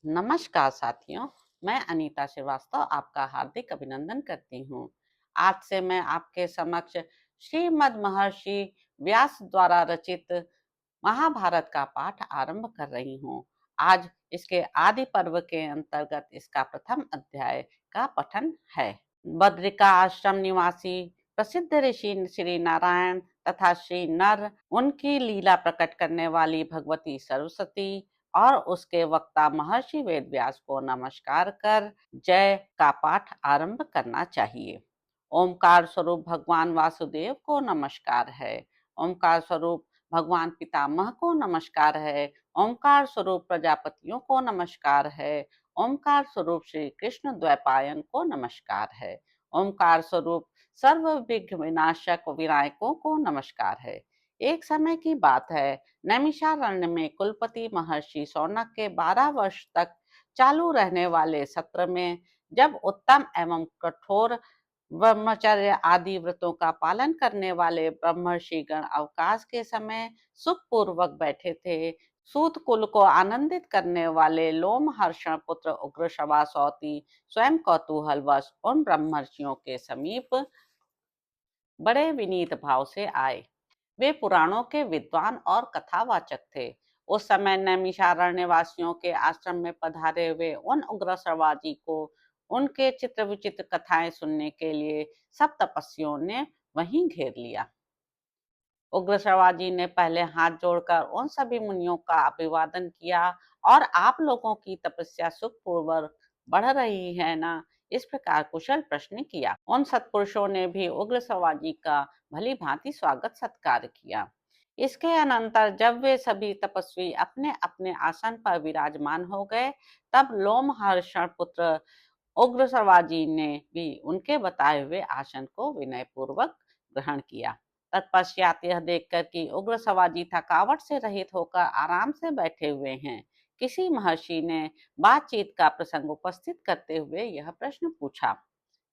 नमस्कार साथियों, मैं अनीता श्रीवास्तव आपका हार्दिक अभिनंदन करती हूँ। आज से मैं आपके समक्ष श्रीमद् महर्षि व्यास द्वारा रचित महाभारत का पाठ आरंभ कर रही हूँ। आज इसके आदि पर्व के अंतर्गत इसका प्रथम अध्याय का पठन है। बद्रिका आश्रम निवासी प्रसिद्ध ऋषि श्री नारायण तथा श्री नर, उनकी लीला प्रकट करने वाली भगवती सरस्वती और उसके वक्ता महर्षि वेदव्यास को नमस्कार कर जय का पाठ आरंभ करना चाहिए। ओमकार स्वरूप भगवान वासुदेव को नमस्कार है। ओमकार स्वरूप भगवान पितामह को नमस्कार है। ओमकार स्वरूप प्रजापतियों को नमस्कार है। ओमकार स्वरूप श्री कृष्ण द्वैपायन को नमस्कार है। ओमकार स्वरूप सर्व विघ्न विनाशक विनायकों को नमस्कार है। एक समय की बात है, नैमिषारण्य में कुलपति महर्षि शौनक के 12 वर्ष तक चालू रहने वाले सत्र में जब उत्तम एवं कठोर ब्रह्मचर्य आदि व्रतों का पालन करने वाले ब्रह्मर्षिगण अवकाश के समय सुखपूर्वक बैठे थे, सूत कुल को आनंदित करने वाले लोमहर्षण पुत्र उग्र सौती स्वयं कौतूहलवश उन ब्रह्मर्षियों के समीप बड़े विनीत भाव से आए। वे पुराणों के विद्वान और कथावाचक थे। उस समय नैमिषारण्य वासियों के आश्रम में पधारे हुए उन उग्र को उनके चित्र विचित्र कथाएं सुनने के लिए सब तपस्वियों ने वहीं घेर लिया। उग्र ने पहले हाथ जोड़कर उन सभी मुनियों का अभिवादन किया और आप लोगों की तपस्या सुखपूर्वक बढ़ रही है ना, इस प्रकार कुशल प्रश्न किया। उन सत्पुरुषों ने भी उग्र का भली भांति स्वागत सत्कार किया। इसके अनंतर जब वे सभी तपस्वी अपने अपने आसन पर विराजमान हो गए, तब लोमहर्षण पुत्र उग्र ने भी उनके बताए हुए आसन को विनय पूर्वक ग्रहण किया। तत्पश्चात यह देखकर कि उग्र थकावट से रहित होकर आराम से बैठे हुए हैं, किसी महर्षि ने बातचीत का प्रसंग उपस्थित करते हुए यह प्रश्न पूछा,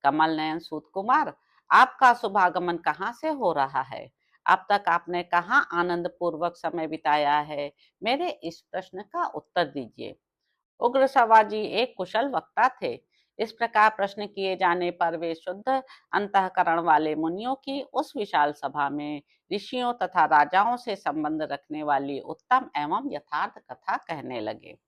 कमल नयन सूत कुमार, आपका शुभागमन कहाँ से हो रहा है? अब तक आपने कहाँ आनंद पूर्वक समय बिताया है? मेरे इस प्रश्न का उत्तर दीजिए। उग्र एक कुशल वक्ता थे। इस प्रकार प्रश्न किए जाने पर वे शुद्ध अंतःकरण वाले मुनियों की उस विशाल सभा में ऋषियों तथा राजाओं से संबंध रखने वाली उत्तम एवं यथार्थ कथा कहने लगे।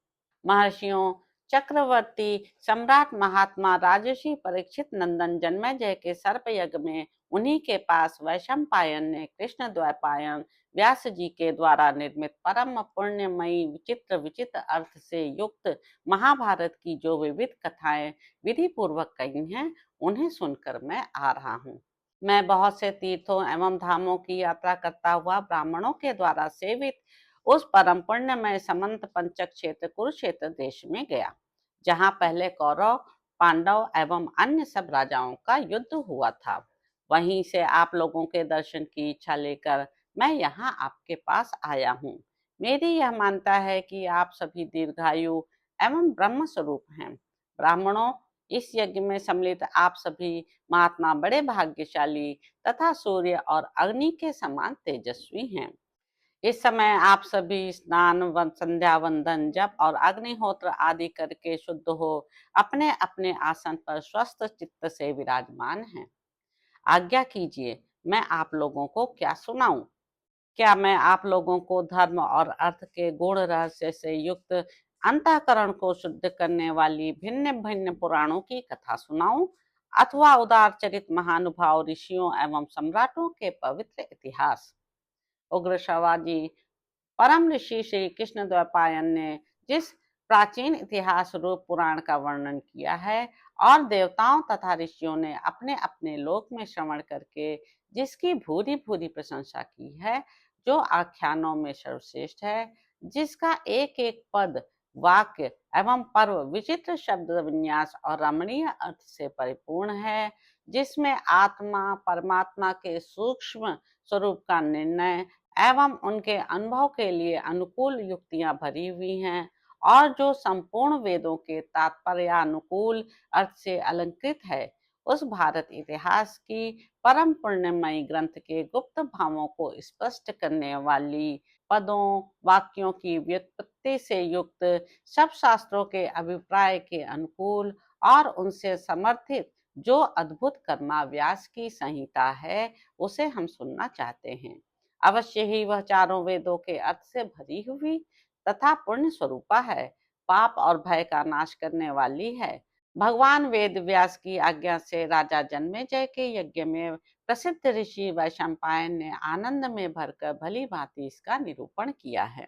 महर्षियों, चक्रवर्ती सम्राट महात्मा राजर्षि परीक्षित नंदन जन्मेजय के सर्प यज्ञ में उन्हीं के पास वैशंपायन ने कृष्ण द्वैपायन व्यास जी के द्वारा निर्मित परम पुण्यमयी विचित्र विचित्र अर्थ से युक्त महाभारत की जो विविध कथाएं विधि पूर्वक कही हैं, उन्हें सुनकर मैं आ रहा हूँ। मैं बहुत से तीर्थों एवं धामों की यात्रा करता हुआ ब्राह्मणों के द्वारा सेवित उस परम पुण्यमय समंत पंचक क्षेत्र कुरुक्षेत्र देश में गया, जहाँ पहले कौरव, पांडव एवं अन्य सब राजाओं का युद्ध हुआ था। वहीं से आप लोगों के दर्शन की इच्छा लेकर मैं यहाँ आपके पास आया हूँ। मेरी यह मानता है कि आप सभी दीर्घायु एवं ब्रह्म स्वरूप हैं। ब्राह्मणों, इस यज्ञ में सम्मिलित आप सभी महात्मा बड़े भाग्यशाली तथा सूर्य और अग्नि के समान तेजस्वी हैं। इस समय आप सभी स्नान संध्या वंदन जप और अग्निहोत्र आदि करके शुद्ध हो अपने अपने आसन पर स्वस्थ चित्त से विराजमान हैं। आज्ञा कीजिए, मैं आप लोगों को क्या सुनाऊं? क्या मैं आप लोगों को धर्म और अर्थ के गूढ़ रहस्य से युक्त अंतःकरण को शुद्ध करने वाली भिन्न भिन्न पुराणों की कथा सुनाऊं, अथवा उदार चरित महानुभाव ऋषियों एवं सम्राटों के पवित्र इतिहास? उग्र परम ऋषि श्री कृष्ण द्वैपायन ने जिस प्राचीन इतिहास रूप पुराण का वर्णन किया है और देवताओं तथा ऋषियों ने अपने अपने लोक में श्रवण करके जिसकी भूरी भूरी प्रशंसा की है, जो आख्यानों में सर्वश्रेष्ठ है, जिसका एक एक पद, वाक्य एवं पर्व विचित्र शब्द विन्यास और रमणीय अर्थ से परिपूर्ण है, जिसमें आत्मा परमात्मा के सूक्ष्म स्वरूप का निर्णय एवं उनके अनुभव के लिए अनुकूल युक्तियां भरी हुई हैं और जो संपूर्ण वेदों के तात्पर्यानुकूल अर्थ से अलंकृत है, उस भारत इतिहास की परम पुण्यमयी ग्रंथ के गुप्त भावों को स्पष्ट करने वाली पदों, वाक्यों की व्युत्पत्ति से युक्त, सब शास्त्रों के अभिप्राय के अनुकूल और उनसे समर्थित जो अद्भुत कर्मा व्यास की संहिता है, उसे हम सुनना चाहते हैं। अवश्य ही वह चारों वेदों के अर्थ से भरी हुई तथा पुण्य स्वरूपा है, पाप और भय का नाश करने वाली है। भगवान वेद व्यास की आज्ञा से राजा जन्मेजय के यज्ञ में प्रसिद्ध ऋषि वैशंपायन ने आनंद में भरकर भली भांति इसका निरूपण किया है।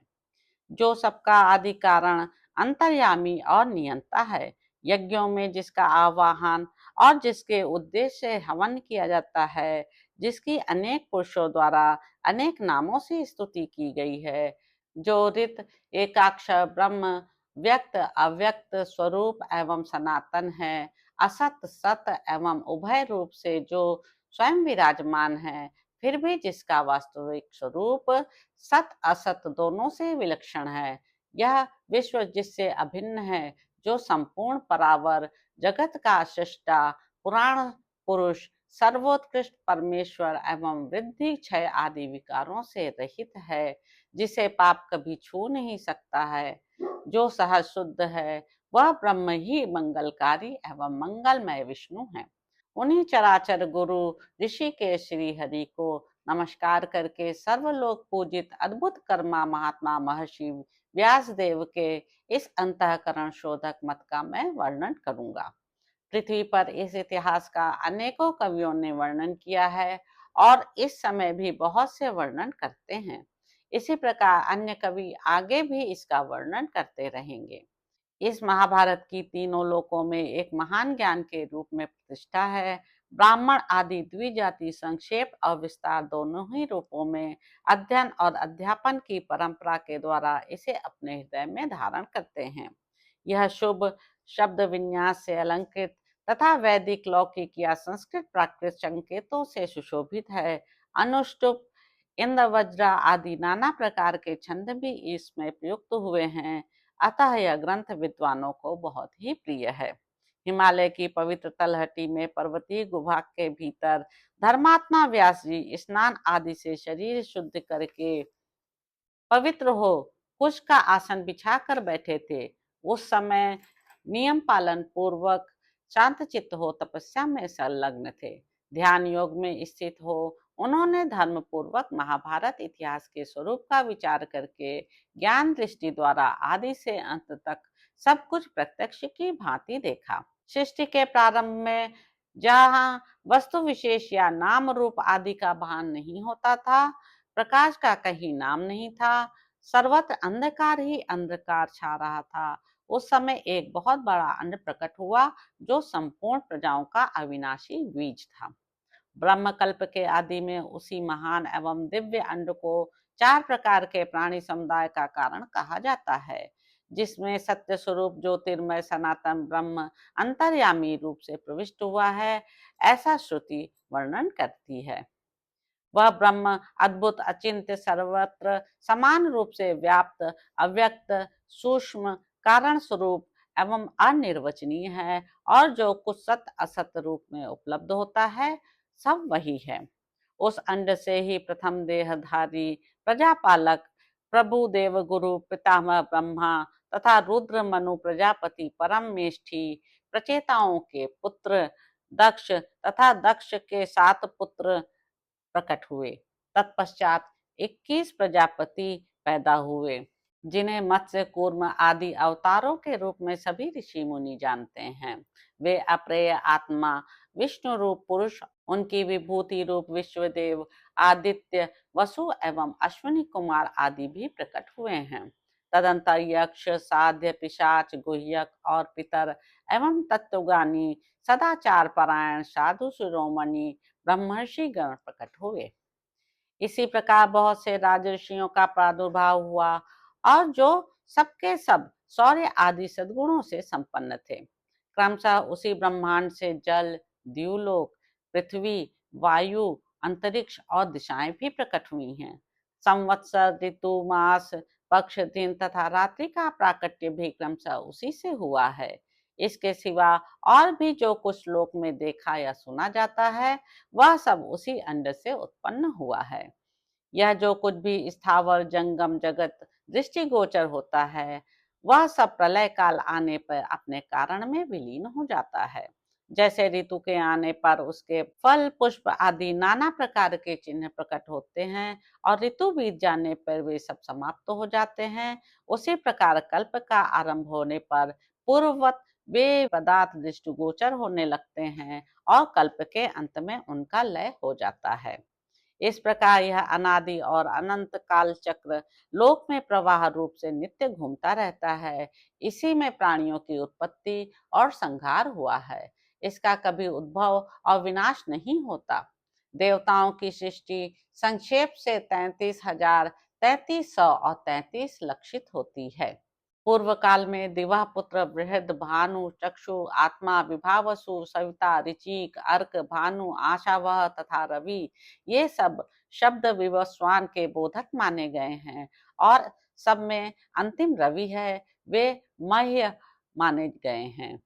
जो सबका आदि कारण, अंतर्यामी और नियंता है, यज्ञों में जिसका आवाहन और जिसके उद्देश्य से हवन किया जाता है, जिसकी अनेक पुरुषों द्वारा अनेक नामों से स्तुति की गई है, जो रित एकाक्षर ब्रह्म व्यक्त अव्यक्त स्वरूप एवं सनातन है, असत सत एवं उभय रूप से जो स्वयं विराजमान है, फिर भी जिसका वास्तविक स्वरूप सत असत दोनों से विलक्षण है, यह विश्व जिससे अभिन्न है, जो संपूर्ण परावर जगत का सृष्टा पुराण पुरुष सर्वोत्कृष्ट परमेश्वर एवं वृद्धि क्षय आदि विकारों से रहित है, जिसे पाप कभी छू नहीं सकता है, जो सहज शुद्ध है, वह ब्रह्म ही मंगलकारी एवं मंगलमय विष्णु है। उन्हीं चराचर गुरु ऋषि के श्री हरि को नमस्कार करके सर्वलोक पूजित अद्भुत कर्मा महात्मा महर्षि व्यास देव के इस अंतःकरण शोधक मत का मैं वर्णन करूंगा। पृथ्वी पर इस इतिहास का अनेकों कवियों ने वर्णन किया है और इस समय भी बहुत से वर्णन करते हैं। इसी प्रकार अन्य कवि आगे भी इसका वर्णन करते रहेंगे। इस महाभारत की तीनों लोकों में एक महान ज्ञान के रूप में प्रतिष्ठा है। ब्राह्मण आदि द्विजाति संक्षेप और विस्तार दोनों ही रूपों में अध्ययन और अध्यापन की परंपरा के द्वारा इसे अपने हृदय में धारण करते हैं। यह शुभ शब्द विन्यास से अलंकृत तथा वैदिक लौकिक या संस्कृत प्राकृत संकेतों से सुशोभित है। अनुष्टुप इंद्र वज्र आदि नाना प्रकार के छंद भी इसमें प्रयुक्त हुए हैं, अतः यह ग्रंथ विद्वानों को बहुत ही प्रिय है। हिमालय की पवित्र तलहटी में पर्वतीय गुफा के भीतर धर्मात्मा व्यास जी स्नान आदि से शरीर शुद्ध करके पवित्र हो कुश का आसन बिछाकर बैठे थे। उस समय नियम पालन पूर्वक शांत चित्त हो तपस्या में संलग्न थे। ध्यान योग में स्थित हो उन्होंने धर्म पूर्वक महाभारत इतिहास के स्वरूप का विचार करके ज्ञान दृष्टि द्वारा आदि से अंत तक सब कुछ प्रत्यक्ष की भांति देखा। सृष्टि के प्रारंभ में जहाँ वस्तु विशेष या नाम रूप आदि का भान नहीं होता था, प्रकाश का कहीं नाम नहीं था, सर्वत्र अंधकार ही अंधकार छा रहा था, उस समय एक बहुत बड़ा अंड प्रकट हुआ जो संपूर्ण प्रजाओं का अविनाशी बीज था। ब्रह्मकल्प के आदि में उसी महान एवं दिव्य अंड को 4 प्रकार के प्राणी समुदाय का कारण कहा जाता है, जिसमें सत्य स्वरूप ज्योतिर्मय सनातन ब्रह्म अंतर्यामी रूप से प्रविष्ट हुआ है, ऐसा श्रुति वर्णन करती है। वह ब्रह्म अद्भुत अचिंत्य सर्वत्र समान रूप से व्याप्त अव्यक्त सूक्ष्म कारण स्वरूप एवं अनिर्वचनीय है और जो कुछ सत असत रूप में उपलब्ध होता है सब वही है। उस अंड से ही प्रथम देहधारी प्रजापालक प्रभु देव गुरु पितामह ब्रह्मा तथा रुद्र मनु प्रजापति परम मेष्ठी प्रचेताओं के पुत्र दक्ष तथा दक्ष के 7 पुत्र प्रकट हुए। तत्पश्चात 21 प्रजापति पैदा हुए, जिन्हें मत्स्य कूर्म आदि अवतारों के रूप में सभी ऋषि मुनि जानते हैं। वे अप्रेय आत्मा विष्णु रूप पुरुष, उनकी विभूति रूप विश्वदेव आदित्य वसु एवं अश्विनी कुमार आदि भी प्रकट हुए हैं। तदंतर यक्ष साध्य पिशाच गुह्यक और पितर एवं तत्वज्ञानी सदाचार परायण साधु शिरोमणि ब्रह्मर्षि गण प्रकट हुए। इसी प्रकार बहुत से राजर्षियों का प्रादुर्भाव हुआ और जो सबके सब शौर्य आदि सद्गुणों से संपन्न थे। क्रमशः उसी ब्रह्मांड से जल द्युलोक पृथ्वी वायु अंतरिक्ष और दिशाएं भी प्रकट हुई हैं। संवत्सर ऋतु मास पक्ष दिन तथा रात्रि का प्राकट्य भी क्रमशः उसी से हुआ है। इसके सिवा और भी जो कुछ लोक में देखा या सुना जाता है वह सब उसी अंड से उत्पन्न हुआ है। यह जो कुछ भी स्थावर जंगम जगत दृष्टिगोचर होता है, वह सब प्रलय काल आने पर अपने कारण में विलीन हो जाता है। जैसे ऋतु के आने पर उसके फल पुष्प आदि नाना प्रकार के चिन्ह प्रकट होते हैं और ऋतु बीत जाने पर वे सब समाप्त हो जाते हैं, उसी प्रकार कल्प का आरंभ होने पर पूर्ववत वे पदार्थ दृष्टिगोचर होने लगते हैं और कल्प के अंत में उनका लय हो जाता है। इस प्रकार यह अनादि और अनंत काल चक्र लोक में प्रवाह रूप से नित्य घूमता रहता है। इसी में प्राणियों की उत्पत्ति और संहार हुआ है। इसका कभी उद्भव और विनाश नहीं होता। देवताओं की सृष्टि संक्षेप से 33,000, 3300 और 33 लक्षित होती है। पूर्व काल में दिवा पुत्र बृहद भानु चक्षु आत्मा विभावसु सविता ऋचिक अर्क भानु आशावह तथा रवि, ये सब शब्द विवस्वान के बोधक माने गए हैं और सब में अंतिम रवि है, वे मह्य माने गए हैं।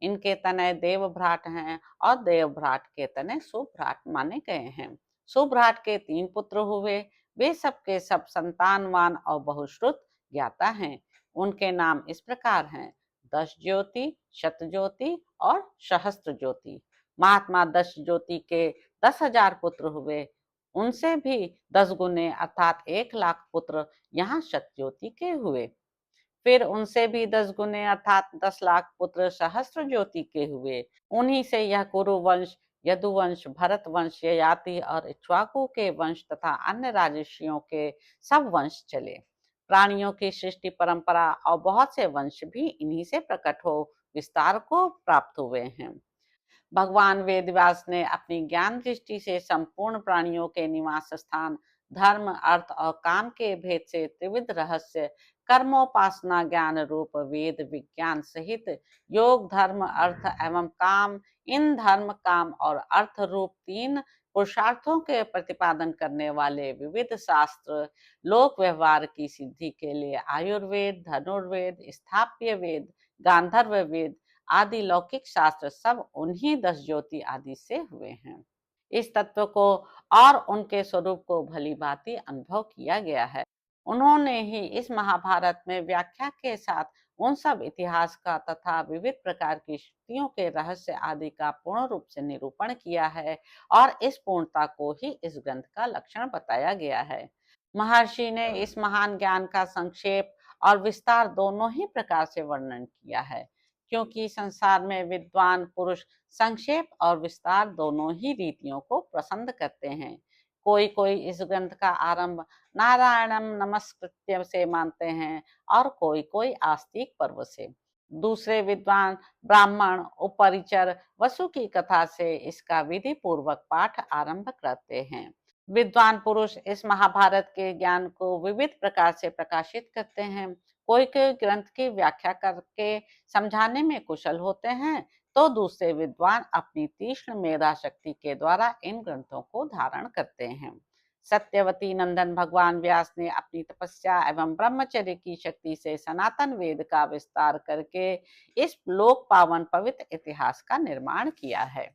इनके तनय देवभ्राट हैं और देवभ्राट के तनय सुभ्राट माने गए हैं। सुभ्राट के 3 पुत्र हुए, वे सबके सब संतानवान और बहुश्रुत ज्ञाता हैं। उनके नाम इस प्रकार हैं: दश ज्योति, शत ज्योति और सहस्त्र ज्योति। महात्मा दश ज्योति के 10,000 पुत्र हुए, उनसे भी 10 गुने अर्थात 1,00,000 पुत्र यहाँ शत ज्योति के हुए। फिर उनसे भी 10 गुने अर्थात 10,00,000 पुत्र सहस्त्र ज्योति के हुए। उन्हीं से यह कुरु वंश, यदुवंश, भरत वंश, ययाति और इक्ष्वाकु के वंश तथा अन्य राजर्षियों के सब वंश चले। प्राणियों की सृष्टि परंपरा और बहुत से वंश भी इन्हीं से प्रकट हो विस्तार को प्राप्त हुए हैं। भगवान वेदव्यास ने अपनी ज्ञान दृष्टि से संपूर्ण प्राणियों के निवास स्थान, धर्म, अर्थ और काम के भेद से त्रिविध रहस्य, कर्मोपासना ज्ञान रूप वेद विज्ञान सहित योग, धर्म, अर्थ एवं काम, इन धर्म, काम और अर्थ रूप 3 पुरुषार्थों के प्रतिपादन करने वाले विविध शास्त्र, लोक व्यवहार की सिद्धि के लिए आयुर्वेद, धनुर्वेद, स्थाप्य वेद, गांधर्व वेद आदि लौकिक शास्त्र सब उन्हीं 10 ज्योति आदि से हुए हैं। इस तत्व को और उनके स्वरूप को भली भांति अनुभव किया गया है। उन्होंने ही इस महाभारत में व्याख्या के साथ उन सब इतिहास का तथा विविध प्रकार की शक्तियों के रहस्य आदि का पूर्ण रूप से निरूपण किया है और इस पूर्णता को ही इस ग्रंथ का लक्षण बताया गया है। महर्षि ने इस महान ज्ञान का संक्षेप और विस्तार दोनों ही प्रकार से वर्णन किया है, क्योंकि संसार में विद्वान पुरुष संक्षेप और विस्तार दोनों ही रीतियों को पसंद करते हैं। कोई कोई इस ग्रंथ का आरंभ नारायणम नमस्कृत्य से मानते हैं और कोई कोई आस्तिक पर्व से। दूसरे विद्वान ब्राह्मण उपरिचर वसु की कथा से इसका विधि पूर्वक पाठ आरंभ करते हैं। विद्वान पुरुष इस महाभारत के ज्ञान को विविध प्रकार से प्रकाशित करते हैं। कोई कोई ग्रंथ की व्याख्या करके समझाने में कुशल होते हैं, तो दूसरे विद्वान अपनी तीक्ष्ण मेधा शक्ति के द्वारा इन ग्रंथों को धारण करते हैं। सत्यवती नंदन भगवान व्यास ने अपनी तपस्या एवं ब्रह्मचर्य की शक्ति से सनातन वेद का विस्तार करके इस लोक पावन पवित्र इतिहास का निर्माण किया है।